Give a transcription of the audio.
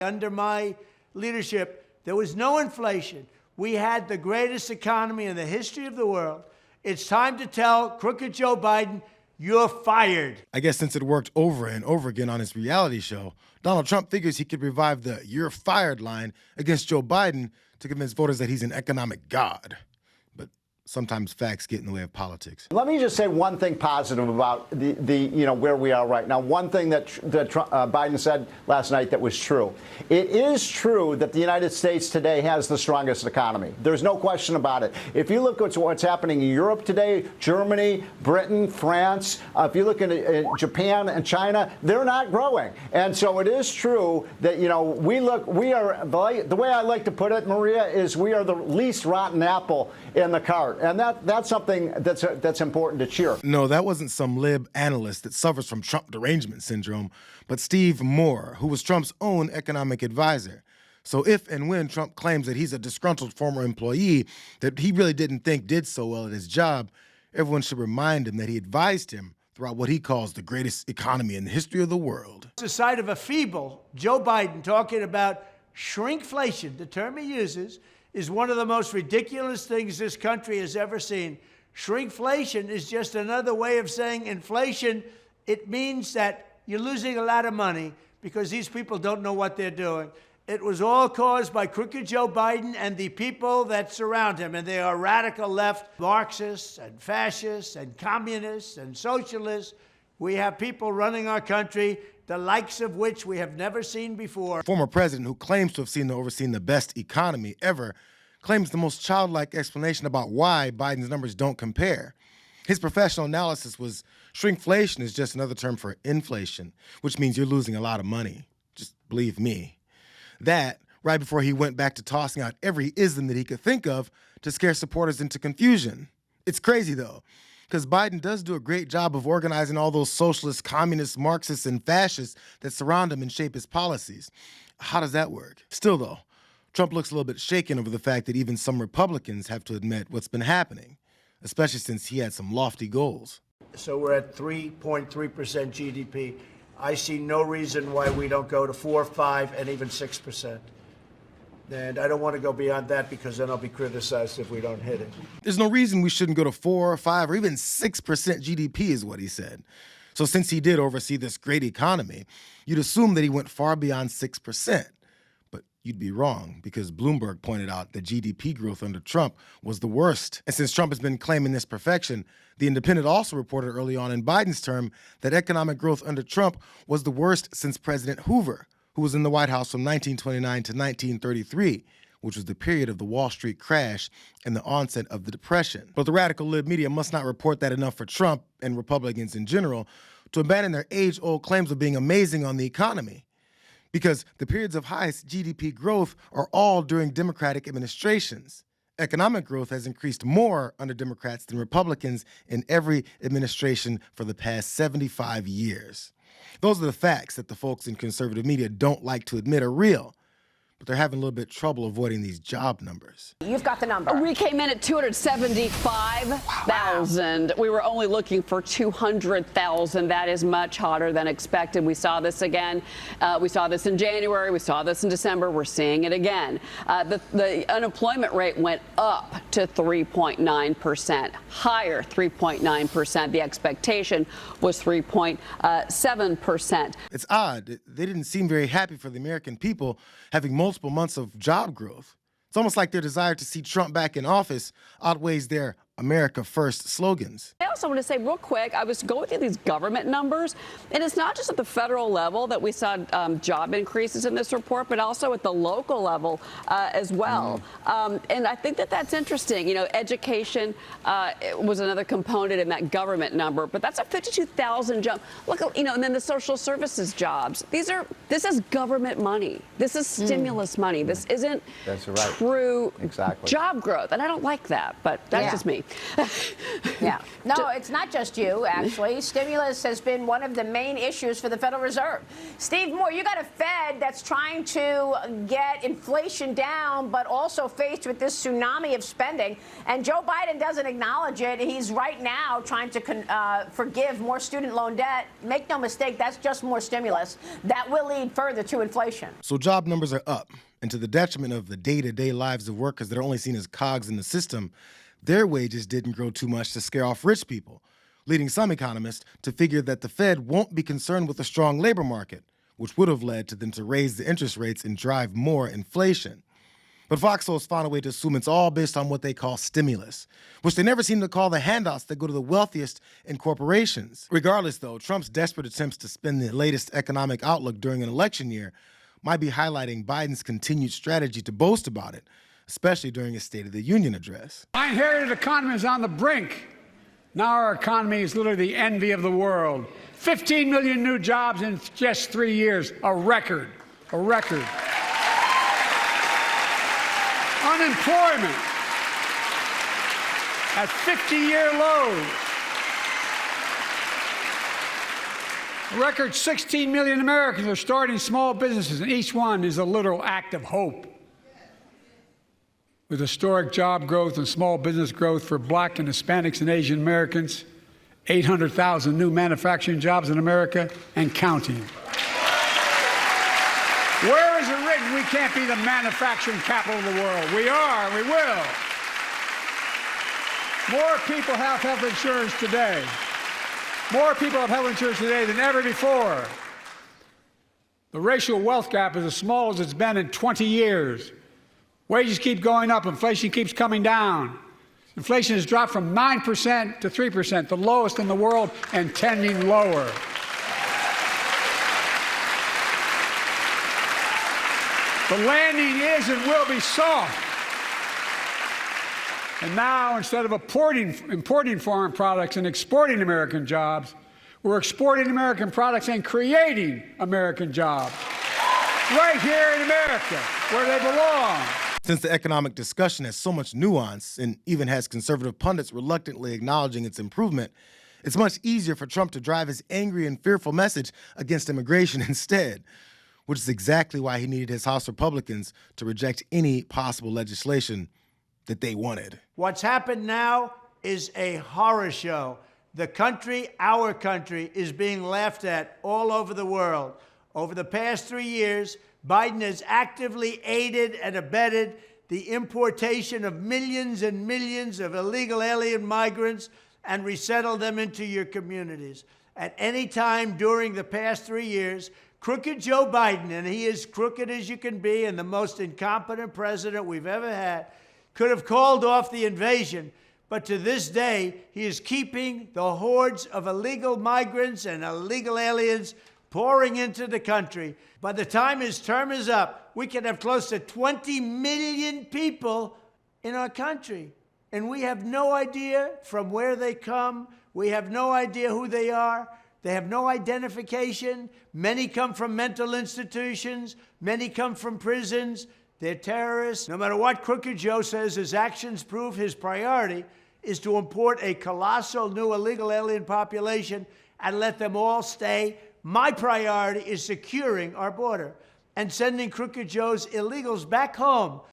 Under my leadership, there was no inflation. We had the greatest economy in the history of the world. It's time to tell crooked Joe Biden, you're fired. I guess since it worked over and over again on his reality show, Donald Trump figures he could revive the "you're fired" line against Joe Biden to convince voters that he's an economic god. But sometimes facts get in the way of politics. Let me just say one thing positive about where we are right now. One thing that Biden said last night that was true. It is true that the United States today has the strongest economy. There's no question about it. If you look at what's happening in Europe today, Germany, Britain, France, if you look at Japan and China, they're not growing. And so it is true that, the way I like to put it, Maria, is we are the least rotten apple in the cart. And that's something that's important to cheer. No, that wasn't some lib analyst that suffers from Trump derangement syndrome, but Steve Moore, who was Trump's own economic advisor. So if and when Trump claims that he's a disgruntled former employee that he really didn't think did so well at his job, everyone should remind him that he advised him throughout what he calls the greatest economy in the history of the world. It's a sight of a feeble Joe Biden talking about shrinkflation, the term he uses, is one of the most ridiculous things this country has ever seen. Shrinkflation is just another way of saying inflation. It means that you're losing a lot of money because these people don't know what they're doing. It was all caused by crooked Joe Biden and the people that surround him, and they are radical left, Marxists and fascists and communists and socialists. We have people running our country, the likes of which we have never seen before. Former president who claims to have overseen the best economy ever claims the most childlike explanation about why Biden's numbers don't compare. His professional analysis was shrinkflation is just another term for inflation, which means you're losing a lot of money. Just believe me. That, right before he went back to tossing out every ism that he could think of to scare supporters into confusion. It's crazy, though, because Biden does do a great job of organizing all those socialists, communists, Marxists, and fascists that surround him and shape his policies. How does that work? Still, though, Trump looks a little bit shaken over the fact that even some Republicans have to admit what's been happening, especially since he had some lofty goals. So we're at 3.3% GDP. I see no reason why we don't go to 4, 5, and even 6%. And I don't want to go beyond that because then I'll be criticized if we don't hit it. There's no reason we shouldn't go to 4 or 5 or even 6% GDP is what he said. So since he did oversee this great economy, you'd assume that he went far beyond 6%. But you'd be wrong because Bloomberg pointed out that GDP growth under Trump was the worst. And since Trump has been claiming this perfection, The Independent also reported early on in Biden's term that economic growth under Trump was the worst since President Hoover, who was in the White House from 1929 to 1933, which was the period of the Wall Street crash and the onset of the Depression. But the radical lib media must not report that enough for Trump and Republicans in general to abandon their age-old claims of being amazing on the economy. Because the periods of highest GDP growth are all during Democratic administrations. Economic growth has increased more under Democrats than Republicans in every administration for the past 75 years. Those are the facts that the folks in conservative media don't like to admit are real. But they're having a little bit of trouble avoiding these job numbers. You've got the number. We came in at 275,000. Wow. We were only looking for 200,000. That is much hotter than expected. We saw this again. We saw this in January. We saw this in December. We're seeing it again. The unemployment rate went up to 3.9%, higher 3.9%. The expectation was 3.7%. It's odd. They didn't seem very happy for the American people having multiple months of job growth. It's almost like their desire to see Trump back in office outweighs their America First slogans. I also want to say real quick, I was going through these government numbers, and it's not just at the federal level that we saw job increases in this report, but also at the local level as well. And I think that that's interesting. You know, education was another component in that government number, but that's a 52,000 jump. Look, you know, and then the social services jobs. This is government money. This is stimulus money. This isn't true job growth, and I don't like that, but that's just me. Yeah. No, it's not just you, actually. Stimulus has been one of the main issues for the Federal Reserve. Steve Moore, you got a Fed that's trying to get inflation down, but also faced with this tsunami of spending. And Joe Biden doesn't acknowledge it. He's right now trying to forgive more student loan debt. Make no mistake, that's just more stimulus. That will lead further to inflation. So job numbers are up, and to the detriment of the day-to-day lives of workers that are only seen as cogs in the system, their wages didn't grow too much to scare off rich people, leading some economists to figure that the Fed won't be concerned with a strong labor market, which would have led to them to raise the interest rates and drive more inflation. But Foxholes found a way to assume it's all based on what they call stimulus, which they never seem to call the handouts that go to the wealthiest in corporations. Regardless, though, Trump's desperate attempts to spin the latest economic outlook during an election year might be highlighting Biden's continued strategy to boast about it, especially during his State of the Union address. My inherited economy is on the brink. Now our economy is literally the envy of the world. 15 million new jobs in just 3 years, a record, a record. Unemployment at 50-year lows. A record 16 million Americans are starting small businesses, and each one is a literal act of hope. With historic job growth and small business growth for Black and Hispanics and Asian Americans, 800,000 new manufacturing jobs in America and counting. Where is it written we can't be the manufacturing capital of the world? We are, and we will. More people have health insurance today. More people have health insurance today than ever before. The racial wealth gap is as small as it's been in 20 years. Wages keep going up, inflation keeps coming down. Inflation has dropped from 9% to 3%, the lowest in the world, and tending lower. The landing is and will be soft. And now, instead of importing foreign products and exporting American jobs, we're exporting American products and creating American jobs. Right here in America, where they belong. Since the economic discussion has so much nuance and even has conservative pundits reluctantly acknowledging its improvement, it's much easier for Trump to drive his angry and fearful message against immigration instead, which is exactly why he needed his House Republicans to reject any possible legislation that they wanted. What's happened now is a horror show. The country, our country, is being laughed at all over the world. Over the past 3 years, Biden has actively aided and abetted the importation of millions and millions of illegal alien migrants and resettled them into your communities. At any time during the past 3 years, crooked Joe Biden, and he is crooked as you can be and the most incompetent president we've ever had, could have called off the invasion, but to this day, he is keeping the hordes of illegal migrants and illegal aliens pouring into the country. By the time his term is up, we could have close to 20 million people in our country. And we have no idea from where they come. We have no idea who they are. They have no identification. Many come from mental institutions. Many come from prisons. They're terrorists. No matter what Crooked Joe says, his actions prove his priority is to import a colossal new illegal alien population and let them all stay. My priority is securing our border and sending Crooked Joe's illegals back home